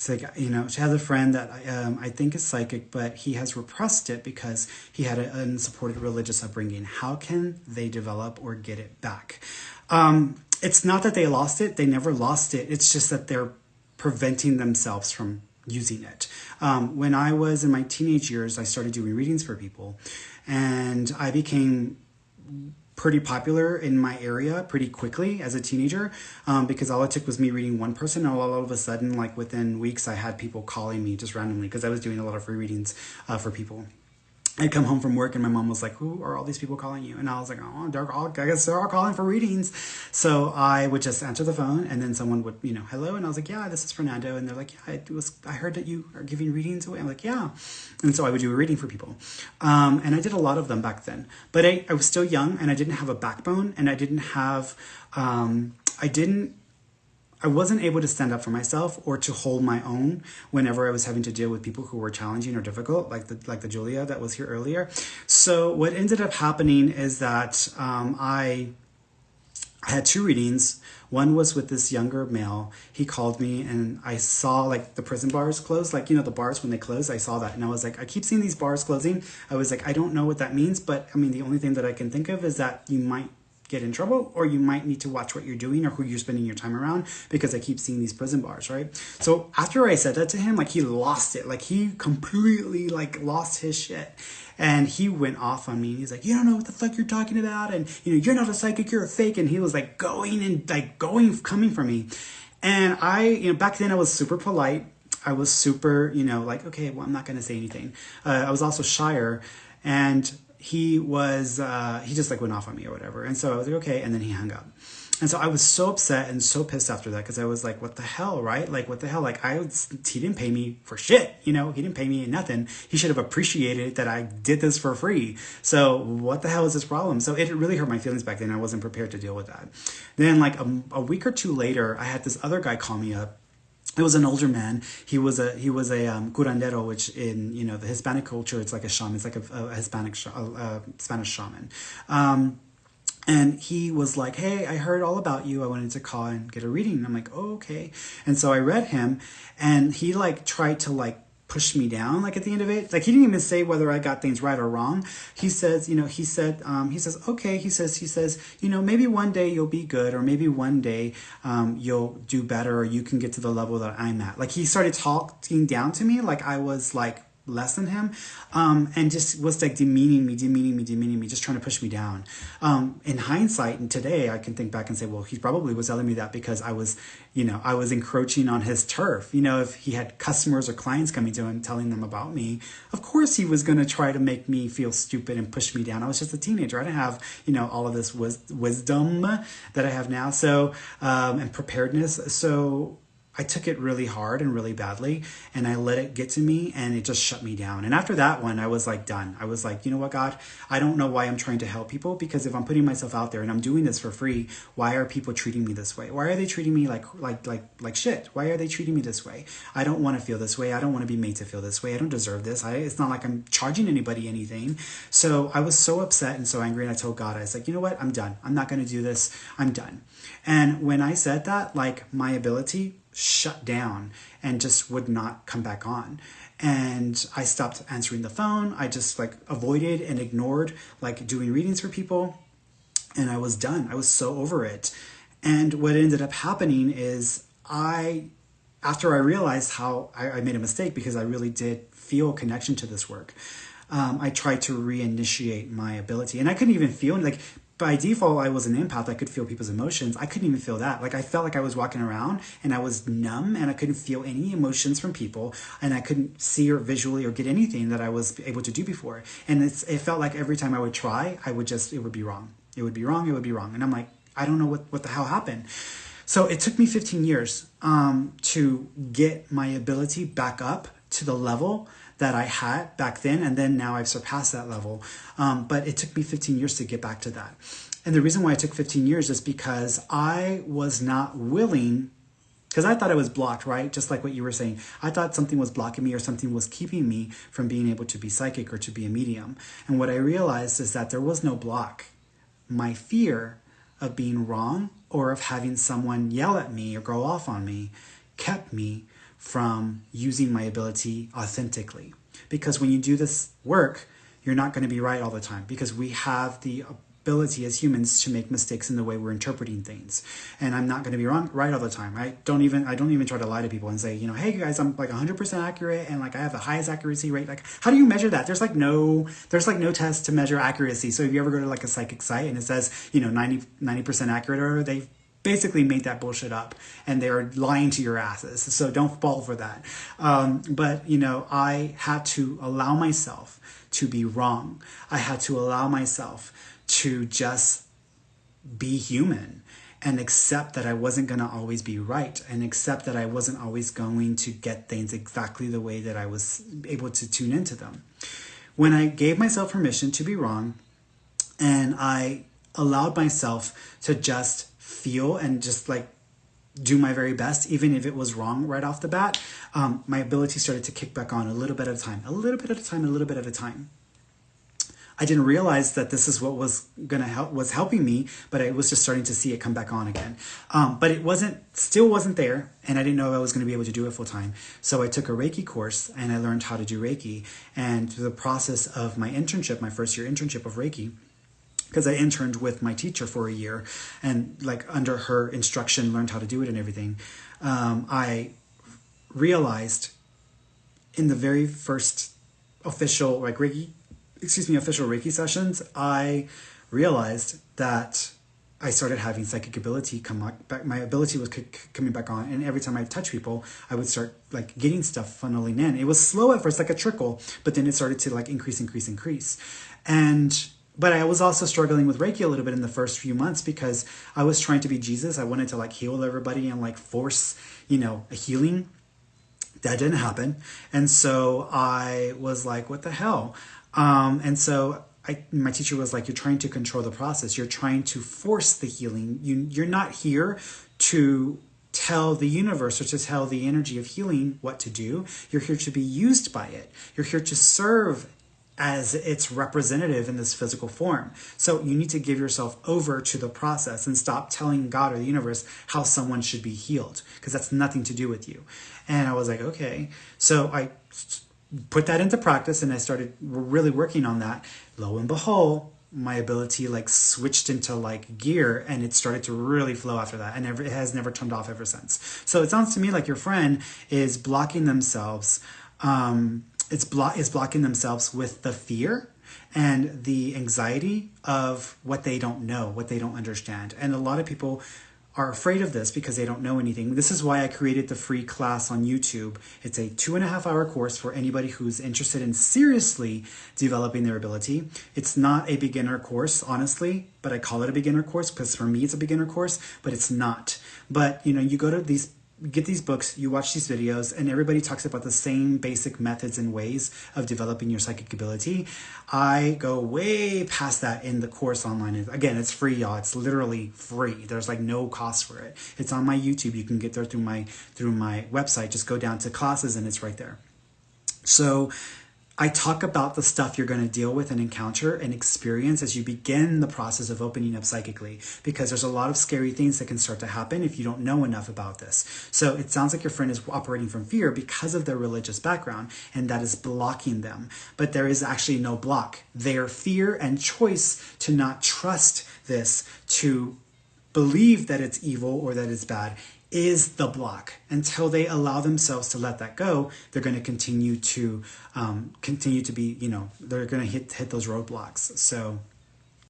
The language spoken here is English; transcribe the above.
It's like, she has a friend that I think is psychic, but he has repressed it because he had an unsupported religious upbringing. How can they develop or get it back? It's not that they lost it. They never lost it. It's just that they're preventing themselves from using it. When I was in my teenage years, I started doing readings for people, and I became pretty popular in my area pretty quickly as a teenager, because all it took was me reading one person, and all of a sudden, like within weeks, I had people calling me just randomly because I was doing a lot of free readings for people. I'd come home from work and my mom was like, who are all these people calling you? And I was like, oh, I guess they're all calling for readings. So I would just answer the phone, and then someone would, hello. And I was like, yeah, this is Fernando. And they're like, yeah, I heard that you are giving readings away. I'm like, yeah. And so I would do a reading for people. And I did a lot of them back then, but I was still young and I didn't have a backbone, and I didn't have, I wasn't able to stand up for myself or to hold my own whenever I was having to deal with people who were challenging or difficult, like the Julia that was here earlier. So what ended up happening is that I had two readings. One was with this younger male. He called me and I saw like the prison bars close, like, the bars when they close, I saw that. And I was like, I keep seeing these bars closing. I was like, I don't know what that means, but the only thing that I can think of is that you might get in trouble, or you might need to watch what you're doing or who you're spending your time around, because I keep seeing these prison bars, right? So after I said that to him, like, he lost it. Like, he completely lost his shit. And he went off on me. He's like, you don't know what the fuck you're talking about. And, you're not a psychic, you're a fake. And he was like coming for me. And I, back then I was super polite. I was super, okay, well, I'm not going to say anything. I was also shyer, and he just like went off on me or whatever. And so I was like, okay. And then he hung up. And so I was so upset and so pissed after that, because I was like, what the hell, right? Like, what the hell? Like, he didn't pay me for shit, he didn't pay me nothing. He should have appreciated that I did this for free. So what the hell is this problem? So it really hurt my feelings back then. I wasn't prepared to deal with that. Then like a week or two later, I had this other guy call me up. It was an older man. He was a curandero, which in the Hispanic culture, it's like a shaman. It's like a Hispanic Spanish shaman. And he was like, hey, I heard all about you. I wanted to call and get a reading. And I'm like, oh, okay. And so I read him, and he tried to push me down, at the end of it. Like, he didn't even say whether I got things right or wrong. He says, okay, he says, maybe one day you'll be good, or maybe one day you'll do better, or you can get to the level that I'm at. Like, he started talking down to me like I was less than him, and just was demeaning me, just trying to push me down. In hindsight, and today I can think back and say, well, he probably was telling me that because I was encroaching on his turf. If he had customers or clients coming to him telling them about me, of course he was going to try to make me feel stupid and push me down. I was just a teenager. I didn't have, all of this wisdom that I have now. So, and preparedness. So I took it really hard and really badly, and I let it get to me, and it just shut me down. And after that one, I was done. I was like, you know what, God, I don't know why I'm trying to help people, because if I'm putting myself out there and I'm doing this for free, why are people treating me this way? Why are they treating me like shit? Why are they treating me this way? I don't want to feel this way. I don't want to be made to feel this way. I don't deserve this. It's not like I'm charging anybody anything. So I was so upset and so angry, and I told God, I was like, you know what? I'm done. I'm not going to do this. I'm done. And when I said that, my ability shut down and just would not come back on. And I stopped answering the phone. I just avoided and ignored doing readings for people. And I was done. I was so over it. And what ended up happening is after I realized how I made a mistake, because I really did feel a connection to this work, I tried to reinitiate my ability. And I couldn't even feel by default, I was an empath. I could feel people's emotions. I couldn't even feel that. I felt like I was walking around and I was numb, and I couldn't feel any emotions from people, and I couldn't see or visually or get anything that I was able to do before. And it felt like every time I would try, it would be wrong. It would be wrong. It would be wrong. And I'm like, I don't know what the hell happened. So it took me 15 years to get my ability back up to the level that I had back then, and then now I've surpassed that level. But it took me 15 years to get back to that. And the reason why it took 15 years is because I was not willing, because I thought I was blocked, right? Just like what you were saying. I thought something was blocking me, or something was keeping me from being able to be psychic or to be a medium. And what I realized is that there was no block. My fear of being wrong, or of having someone yell at me or go off on me, kept me from using my ability authentically. Because when you do this work, you're not going to be right all the time, because we have the ability as humans to make mistakes in the way we're interpreting things. And I'm not going to be right all the time. I don't even try to lie to people and say, hey guys, I'm like 100% accurate and like I have the highest accuracy rate. Like, how do you measure that? There's like no test to measure accuracy. So if you ever go to like a psychic site and it says, 90% accurate, or they basically made that bullshit up and they're lying to your asses. So don't fall for that. But I had to allow myself to be wrong. I had to allow myself to just be human and accept that I wasn't going to always be right, and accept that I wasn't always going to get things exactly the way that I was able to tune into them. When I gave myself permission to be wrong, and I allowed myself to just feel and just like do my very best, even if it was wrong right off the bat, my ability started to kick back on a little bit at a time, a little bit at a time, a little bit at a time. I didn't realize that this is what was helping me, but I was just starting to see it come back on again. But it still wasn't there, and I didn't know if I was going to be able to do it full time. So I took a Reiki course and I learned how to do Reiki. And through the process of my internship, my first year internship of Reiki, because I interned with my teacher for a year and like under her instruction learned how to do it and everything, I realized in the very first official Reiki sessions, I realized that I started having psychic ability come back. My ability was coming back on, and every time I touch people, I would start like getting stuff funneling in. It was slow at first, like a trickle, but then it started to like increase. But I was also struggling with Reiki a little bit in the first few months, because I was trying to be Jesus. I wanted to like heal everybody and like force, a healing. That didn't happen. And so I was like, what the hell? And so my teacher was like, you're trying to control the process. You're trying to force the healing. You're not here to tell the universe or to tell the energy of healing what to do. You're here to be used by it. You're here to serve as its representative in this physical form. So you need to give yourself over to the process and stop telling God or the universe how someone should be healed, because that's nothing to do with you. And I was like, okay. So I put that into practice and I started really working on that. Lo and behold, my ability like switched into like gear, and it started to really flow after that, and it has never turned off ever since. So it sounds to me like your friend is blocking themselves. Is blocking themselves with the fear and the anxiety of what they don't know, what they don't understand. And a lot of people are afraid of this because they don't know anything. This is why I created the free class on YouTube. It's a 2.5-hour course for anybody who's interested in seriously developing their ability. It's not a beginner course, honestly, but I call it a beginner course because for me it's a beginner course, but it's not. But you go to get these books, you watch these videos, and everybody talks about the same basic methods and ways of developing your psychic ability. I go way past that in the course online. Again, it's free, y'all. It's literally free. There's like no cost for it. It's on my YouTube. You can get there through my website. Just go down to classes and it's right there. So I talk about the stuff you're going to deal with and encounter and experience as you begin the process of opening up psychically, because there's a lot of scary things that can start to happen if you don't know enough about this. So it sounds like your friend is operating from fear because of their religious background, and that is blocking them. But there is actually no block. Their fear and choice to not trust this, to believe that it's evil or that it's bad, is the block. Until they allow themselves to let that go, they're going to continue to be, they're going to hit those roadblocks. So